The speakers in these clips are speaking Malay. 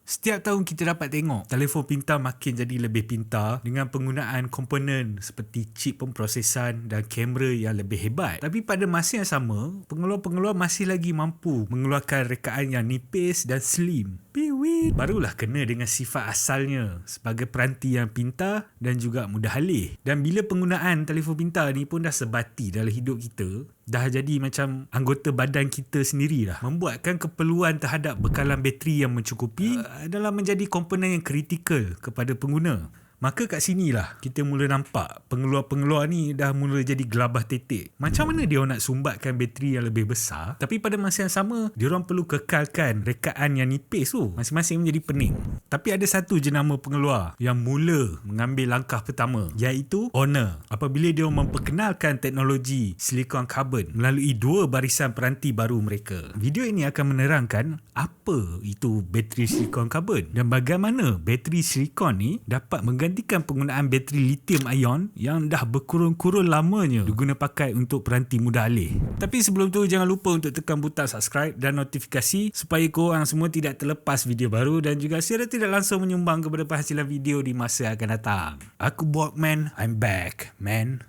Setiap tahun kita dapat tengok telefon pintar makin jadi lebih pintar dengan penggunaan komponen seperti chip pemprosesan dan kamera yang lebih hebat. Tapi pada masa yang sama, pengeluar-pengeluar masih lagi mampu mengeluarkan rekaan yang nipis dan slim. Piwit. Barulah kena dengan sifat asalnya sebagai peranti yang pintar dan juga mudah alih. Dan bila penggunaan telefon pintar ni pun dah sebati dalam hidup kita, dah jadi macam anggota badan kita sendirilah, membuatkan keperluan terhadap bekalan bateri yang mencukupi adalah menjadi komponen yang kritikal kepada pengguna. Maka kat sinilah kita mula nampak pengeluar-pengeluar ni dah mula jadi gelabah tetek. Macam mana dia nak sumbatkan bateri yang lebih besar, tapi pada masa yang sama dia orang perlu kekalkan rekaan yang nipis tu. Masing-masing menjadi pening. Tapi ada satu jenama pengeluar yang mula mengambil langkah pertama, iaitu Honor, apabila dia memperkenalkan teknologi silikon karbon melalui dua barisan peranti baru mereka. Video ini akan menerangkan apa itu bateri silikon karbon dan bagaimana bateri silikon ni dapat menggantikan penggunaan bateri lithium ion yang dah berkurun-kurun lamanya diguna pakai untuk peranti mudah alih. Tapi sebelum tu jangan lupa untuk tekan butang subscribe dan notifikasi supaya korang semua tidak terlepas video baru dan juga secara tidak langsung menyumbang kepada penghasilan video di masa akan datang. Aku Walkman, I'm back, man.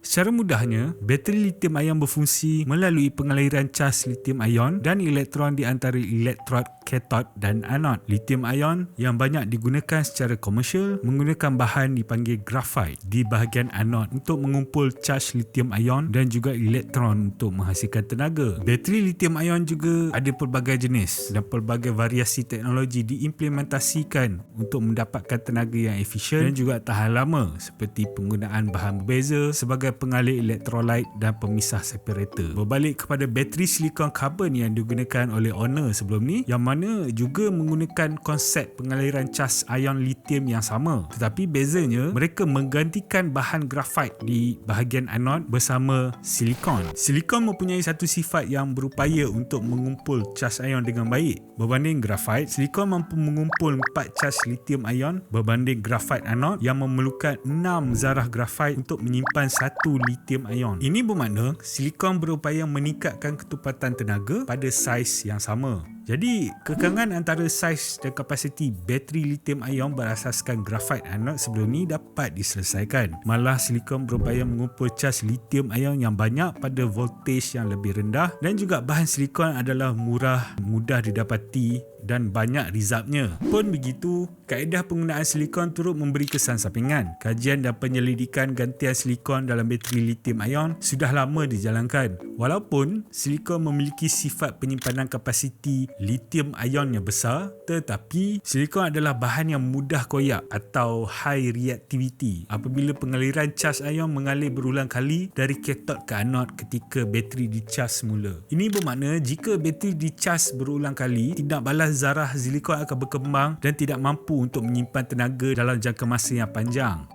Secara mudahnya, bateri lithium ion berfungsi melalui pengaliran cas lithium ion dan elektron di antara elektrod kathod dan anod. Lithium ion yang banyak digunakan secara komersial menggunakan bahan dipanggil grafite di bahagian anod untuk mengumpul cas lithium ion dan juga elektron untuk menghasilkan tenaga. Bateri lithium ion juga ada pelbagai jenis dan pelbagai variasi teknologi diimplementasikan untuk mendapatkan tenaga yang efisien dan juga tahan lama, seperti penggunaan bahan berbeza sebagai pengalih elektrolyte dan pemisah separator. Berbalik kepada bateri silikon karbon yang digunakan oleh Honor sebelum ni, yang mana juga menggunakan konsep pengaliran cas ion lithium yang sama, tetapi bezanya mereka menggantikan bahan grafite di bahagian anod bersama silikon. Silikon mempunyai satu sifat yang berupaya untuk mengumpul cas ion dengan baik. Berbanding grafite, silikon mampu mengumpul 4 cas lithium ion berbanding grafite anod yang memerlukan 6 zarah grafite untuk menyimpan 1 lithium ion. Ini bermakna silikon berupaya meningkatkan ketepatan tenaga pada saiz yang sama. Jadi, kekangan antara saiz dan kapasiti bateri lithium ion berasaskan grafite anod sebelum ni dapat diselesaikan. Malah silikon berupaya mengumpul cas lithium ion yang banyak pada voltage yang lebih rendah dan juga bahan silikon adalah murah, mudah didapati dan banyak rizabnya. Pun begitu, kaedah penggunaan silikon turut memberi kesan sampingan. Kajian dan penyelidikan gantian silikon dalam bateri lithium ion sudah lama dijalankan. Walaupun silikon memiliki sifat penyimpanan kapasiti lithium ion yang besar, tetapi silikon adalah bahan yang mudah koyak atau high reactivity apabila pengaliran cas ion mengalir berulang kali dari kathod ke anod ketika bateri dicas semula. Ini bermakna jika bateri dicas berulang kali, tindak balas zarah silikon akan berkembang dan tidak mampu untuk menyimpan tenaga dalam jangka masa yang panjang.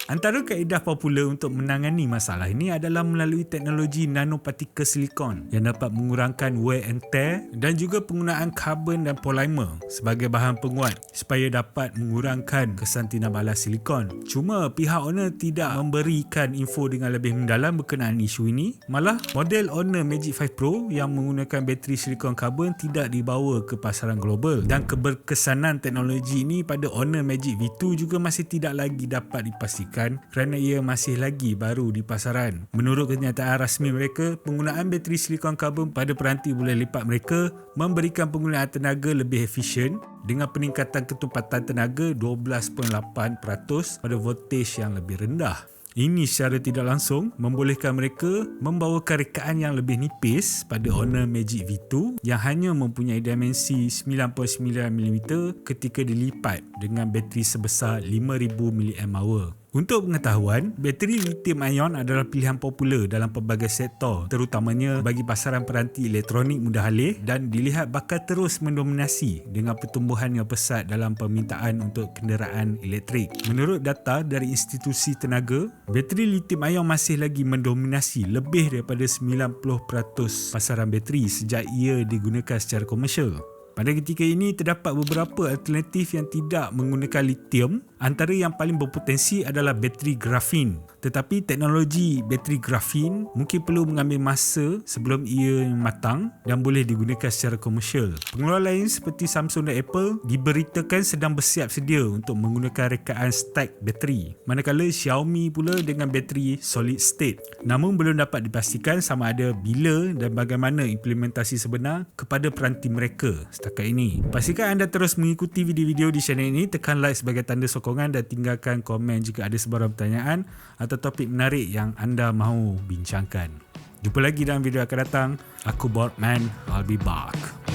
Antara kaedah popular untuk menangani masalah ini adalah melalui teknologi nanopartikel silikon yang dapat mengurangkan wear and tear dan juga penggunaan karbon dan polimer sebagai bahan penguat supaya dapat mengurangkan kesan tindak balas silikon. Cuma pihak Honor tidak memberikan info dengan lebih mendalam berkenaan isu ini. Malah model Honor Magic 5 Pro yang menggunakan bateri silikon karbon tidak dibawa ke pasaran global dan keberkesanan teknologi ini pada Honor Magic V2 juga masih tidak lagi dapat dipastikan kerana ia masih lagi baru di pasaran. Menurut kenyataan rasmi mereka, penggunaan bateri silikon karbon pada peranti bulan lipat mereka memberikan penggunaan tenaga lebih efisien dengan peningkatan ketepatan tenaga 12.8% pada voltage yang lebih rendah. Ini secara tidak langsung membolehkan mereka membawakan rekaan yang lebih nipis pada Honor Magic V2 yang hanya mempunyai dimensi 9.9mm ketika dilipat dengan bateri sebesar 5000 mAh. Untuk pengetahuan, bateri lithium ion adalah pilihan popular dalam pelbagai sektor, terutamanya bagi pasaran peranti elektronik mudah alih dan dilihat bakal terus mendominasi dengan pertumbuhan yang pesat dalam permintaan untuk kenderaan elektrik. Menurut data dari institusi tenaga, bateri lithium ion masih lagi mendominasi lebih daripada 90% pasaran bateri sejak ia digunakan secara komersial. Pada ketika ini, terdapat beberapa alternatif yang tidak menggunakan lithium. Antara yang paling berpotensi adalah bateri grafin Tetapi teknologi bateri grafin mungkin perlu mengambil masa sebelum ia matang dan boleh digunakan secara komersial. Pengeluar lain seperti Samsung dan Apple diberitakan sedang bersiap sedia untuk menggunakan rekaan stack bateri. Manakala Xiaomi pula dengan bateri solid state. Namun belum dapat dipastikan sama ada bila dan bagaimana implementasi sebenar kepada peranti mereka setakat ini. Pastikan anda terus mengikuti video-video di channel ini, tekan like sebagai tanda sokongan dan tinggalkan komen jika ada sebarang pertanyaan atau topik menarik yang anda mahu bincangkan. Jumpa lagi dalam video akan datang. Aku Boardman, I'll be back.